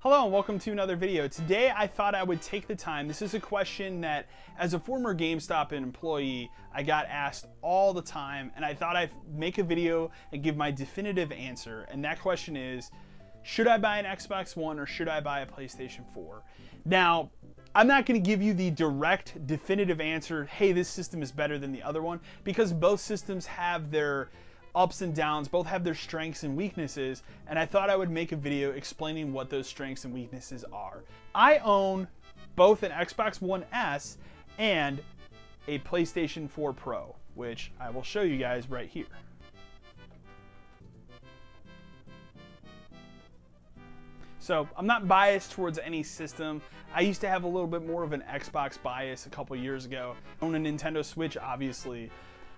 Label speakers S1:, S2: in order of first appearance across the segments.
S1: Hello and welcome to another video. Today I thought I would take the time. This is a question that as a former Gamestop employee, I got asked all the time, and I thought I'd make a video and give my definitive answer. And that question is, should I buy an Xbox One or should I buy a PlayStation 4? Now, I'm not going to give you the direct definitive answer, hey, this system is better than the other one, because both systems have their ups and downs, both have their strengths and weaknesses, and I thought I would make a video explaining what those strengths and weaknesses are. I own both an Xbox One S and a PlayStation 4 Pro, which I will show you guys right here. So I'm not biased towards any system. I used to have a little bit more of an Xbox bias a couple years ago. I own a Nintendo Switch, obviously.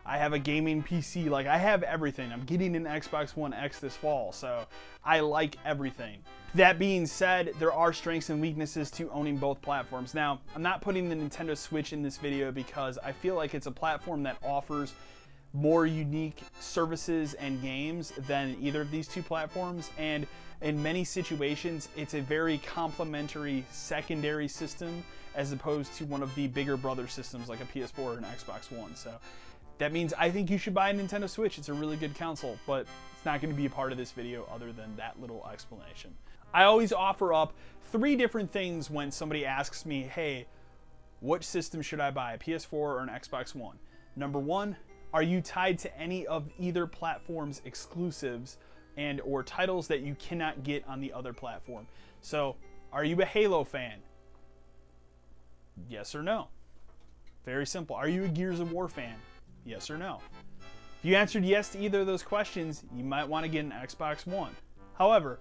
S1: I have a gaming PC, like I have everything. I'm getting an Xbox One X this fall, so I like everything. That being said, there are strengths and weaknesses to owning both platforms. Now, I'm not putting the Nintendo Switch in this video because I feel like it's a platform that offers more unique services and games than either of these two platforms, and in many situations, it's a very complementary secondary system as opposed to one of the bigger brother systems like a PS4 or an Xbox One. So that means I think you should buy a Nintendo Switch. It's a really good console, but it's not going to be a part of this video other than that little explanation. I always offer up 3 different things when somebody asks me, hey, what system should I buy, a PS4 or an Xbox One? Number 1, are you tied to any of either platform's exclusives and or titles that you cannot get on the other platform? So, are you a Halo fan? Yes or no? Very simple. Are you a Gears of War fan? Yes or no? If you answered yes to either of those questions, you might want to get an Xbox One. However,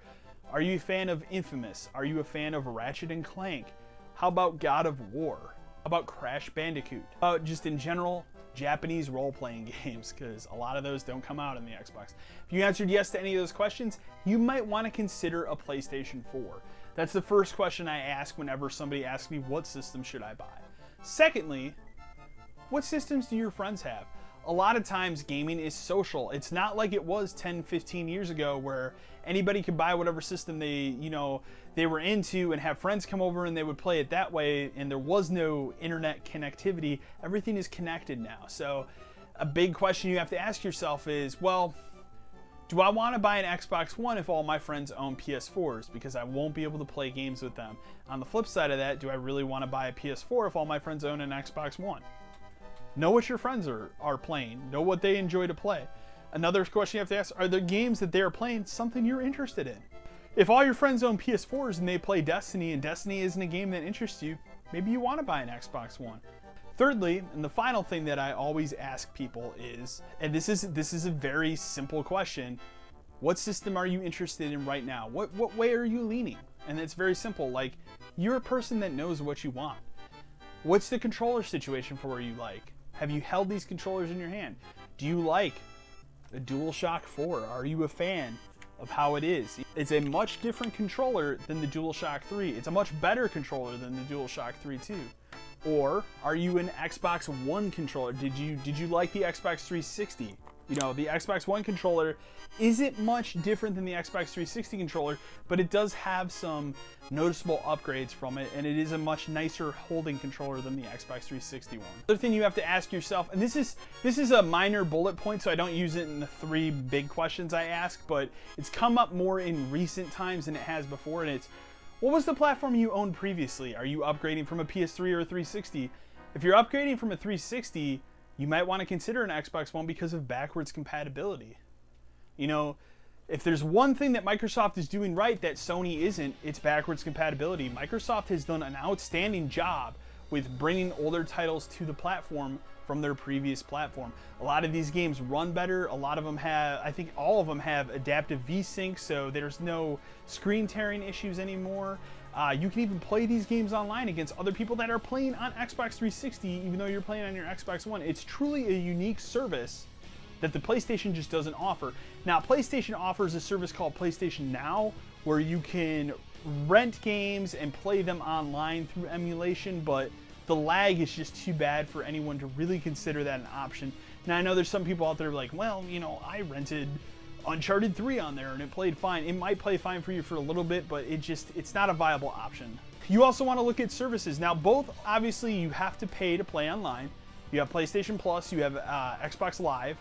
S1: are you a fan of Infamous? Are you a fan of Ratchet and Clank? How about God of War? How about Crash Bandicoot? Just in general, Japanese role-playing games, because a lot of those don't come out on the Xbox. If you answered yes to any of those questions, you might want to consider a PlayStation 4. That's the first question I ask whenever somebody asks me, what system should I buy? Secondly, what systems do your friends have? A lot of times gaming is social. It's not like it was 10, 15 years ago where anybody could buy whatever system they were into and have friends come over and they would play it that way, and there was no internet connectivity. Everything is connected now. So a big question you have to ask yourself is, well, do I want to buy an Xbox One if all my friends own PS4s? Because I won't be able to play games with them. On the flip side of that, do I really want to buy a PS4 if all my friends own an Xbox One? Know what your friends are playing. Know what they enjoy to play. Another question you have to ask, are the games that they are playing something you're interested in? If all your friends own PS4s and they play Destiny, and Destiny isn't a game that interests you, maybe you want to buy an Xbox One. Thirdly, and the final thing that I always ask people is, and this is a very simple question, what system are you interested in right now? What way are you leaning? And it's very simple, like, you're a person that knows what you want. What's the controller situation for you like? Have you held these controllers in your hand? Do you like a DualShock 4? Are you a fan of how it is? It's a much different controller than the DualShock 3. It's a much better controller than the DualShock 3 too. Or are you an Xbox One controller? Did you like the Xbox 360? You know, the Xbox One controller isn't much different than the Xbox 360 controller, but it does have some noticeable upgrades from it, and it is a much nicer holding controller than the Xbox 360 one. Other thing you have to ask yourself, and this is a minor bullet point, so I don't use it in the 3 big questions I ask, but it's come up more in recent times than it has before, and it's, what was the platform you owned previously? Are you upgrading from a PS3 or a 360? If you're upgrading from a 360, you might want to consider an Xbox One because of backwards compatibility. You know, if there's one thing that Microsoft is doing right that Sony isn't, it's backwards compatibility. Microsoft has done an outstanding job with bringing older titles to the platform from their previous platform. A lot of these games run better. A lot of them have, I think all of them have adaptive V-Sync, so there's no screen tearing issues anymore. You can even play these games online against other people that are playing on Xbox 360, even though you're playing on your Xbox One. It's truly a unique service that the PlayStation just doesn't offer. Now, PlayStation offers a service called PlayStation Now, where you can rent games and play them online through emulation, but the lag is just too bad for anyone to really consider that an option. Now, I know there's some people out there like, well, you know, I rented Uncharted 3 on there and it played fine. It might play fine for you for a little bit, but it's not a viable option. You also want to look at services. Now, both, obviously, you have to pay to play online. You have PlayStation Plus, you have Xbox Live.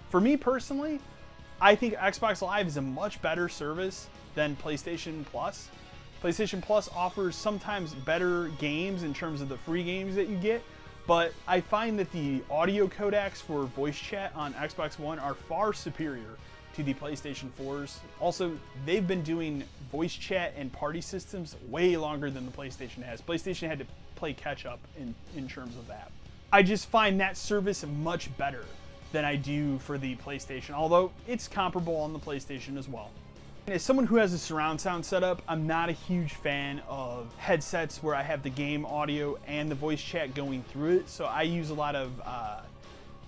S1: For me personally, I think Xbox Live is a much better service than PlayStation Plus. PlayStation Plus offers sometimes better games in terms of the free games that you get, but I find that the audio codecs for voice chat on Xbox One are far superior to the PlayStation 4s. Also, they've been doing voice chat and party systems way longer than the PlayStation has. PlayStation had to play catch up in terms of that. I just find that service much better than I do for the PlayStation, although it's comparable on the PlayStation as well. As someone who has a surround sound setup, I'm not a huge fan of headsets where I have the game audio and the voice chat going through it, so I use a lot of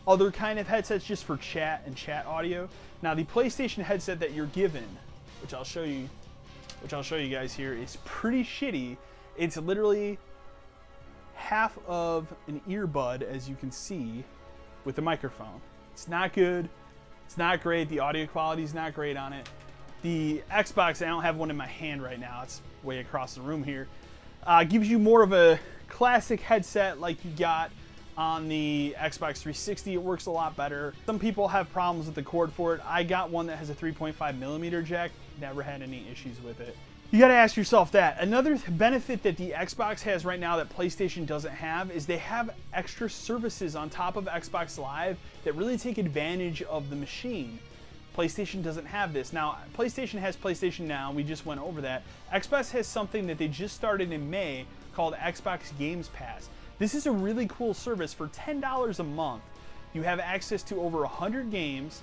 S1: other kind of headsets just for chat and chat audio. Now, the PlayStation headset that you're given, which I'll show you guys here, is pretty shitty. It's literally half of an earbud, as you can see, with the microphone. It's not good. It's not great. The audio quality is not great on it. The Xbox, I don't have one in my hand right now. It's way across the room here. Gives you more of a classic headset like you got on the Xbox 360. It works a lot better. Some people have problems with the cord for it. I got one that has a 3.5mm jack. Never had any issues with it. You gotta ask yourself that. Another benefit that the Xbox has right now that PlayStation doesn't have is they have extra services on top of Xbox Live that really take advantage of the machine. PlayStation doesn't have this. Now, PlayStation has PlayStation Now. We just went over that. Xbox has something that they just started in May called Xbox Games Pass. This is a really cool service. For $10 a month, you have access to over 100 games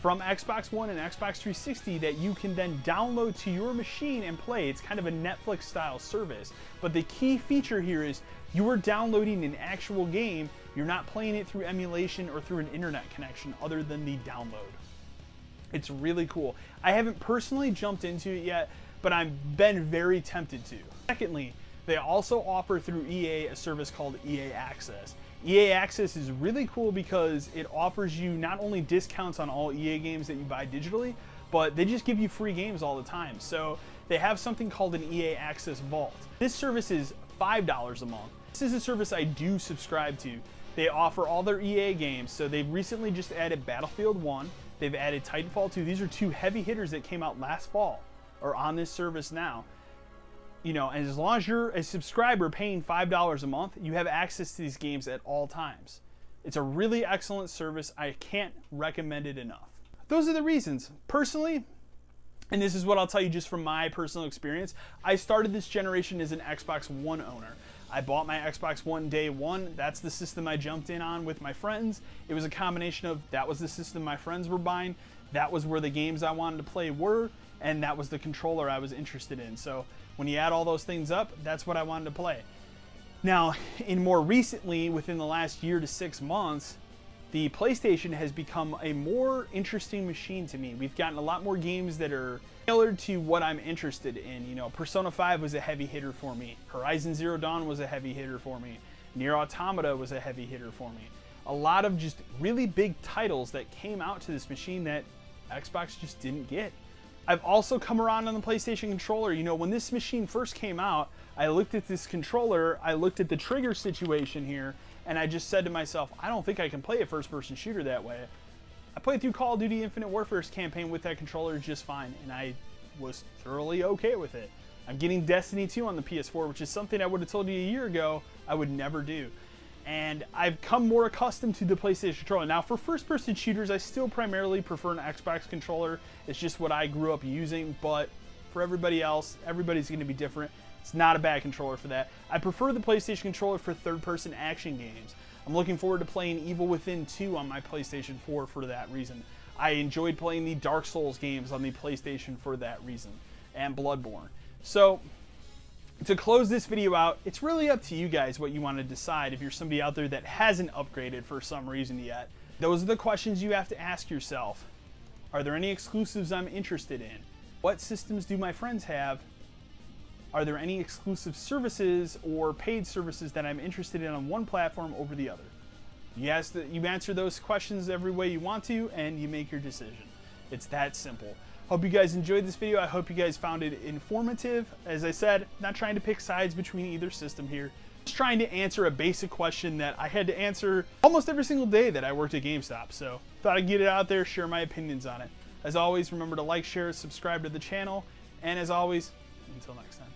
S1: from Xbox One and Xbox 360 that you can then download to your machine and play. It's kind of a Netflix style service. But the key feature here is you are downloading an actual game. You're not playing it through emulation or through an internet connection other than the download. It's really cool. I haven't personally jumped into it yet, but I've been very tempted to. Secondly, they also offer through EA a service called EA Access. EA Access is really cool because it offers you not only discounts on all EA games that you buy digitally, but they just give you free games all the time. So they have something called an EA Access Vault. This service is $5 a month. This is a service I do subscribe to. They offer all their EA games. So they've recently just added Battlefield 1. They've added Titanfall 2. These are two heavy hitters that came out last fall or on this service now. You know, and as long as you're a subscriber paying $5 a month, you have access to these games at all times. It's a really excellent service. I can't recommend it enough. Those are the reasons. Personally, and this is what I'll tell you just from my personal experience, I started this generation as an Xbox One owner. I bought my Xbox One day one. That's the system I jumped in on with my friends. It was a combination of that was the system my friends were buying, that was where the games I wanted to play were, and that was the controller I was interested in. So when you add all those things up, that's what I wanted to play. Now, in more recently, within the last year to 6 months, the PlayStation has become a more interesting machine to me. We've gotten a lot more games that are tailored to what I'm interested in. You know, Persona 5 was a heavy hitter for me. Horizon Zero Dawn was a heavy hitter for me. Nier Automata was a heavy hitter for me. A lot of just really big titles that came out to this machine that Xbox just didn't get. I've also come around on the PlayStation controller. You know, when this machine first came out, I looked at this controller, I looked at the trigger situation here, and I just said to myself, I don't think I can play a first-person shooter that way. I played through Call of Duty Infinite Warfare's campaign with that controller just fine, and I was thoroughly okay with it. I'm getting Destiny 2 on the PS4, which is something I would have told you a year ago I would never do. And I've come more accustomed to the PlayStation controller. Now, for first-person shooters, I still primarily prefer an Xbox controller. It's just what I grew up using, but for everybody else, everybody's going to be different. It's not a bad controller for that. I prefer the PlayStation controller for third-person action games. I'm looking forward to playing Evil Within 2 on my PlayStation 4 for that reason. I enjoyed playing the Dark Souls games on the PlayStation for that reason, and Bloodborne. So, to close this video out, it's really up to you guys what you want to decide if you're somebody out there that hasn't upgraded for some reason yet. Those are the questions you have to ask yourself. Are there any exclusives I'm interested in? What systems do my friends have? Are there any exclusive services or paid services that I'm interested in on one platform over the other? You answer those questions every way you want to, and you make your decision. It's that simple. Hope you guys enjoyed this video. I hope you guys found it informative. As I said, not trying to pick sides between either system here. Just trying to answer a basic question that I had to answer almost every single day that I worked at GameStop. So thought I'd get it out there, share my opinions on it. As always, remember to like, share, subscribe to the channel. And as always, until next time.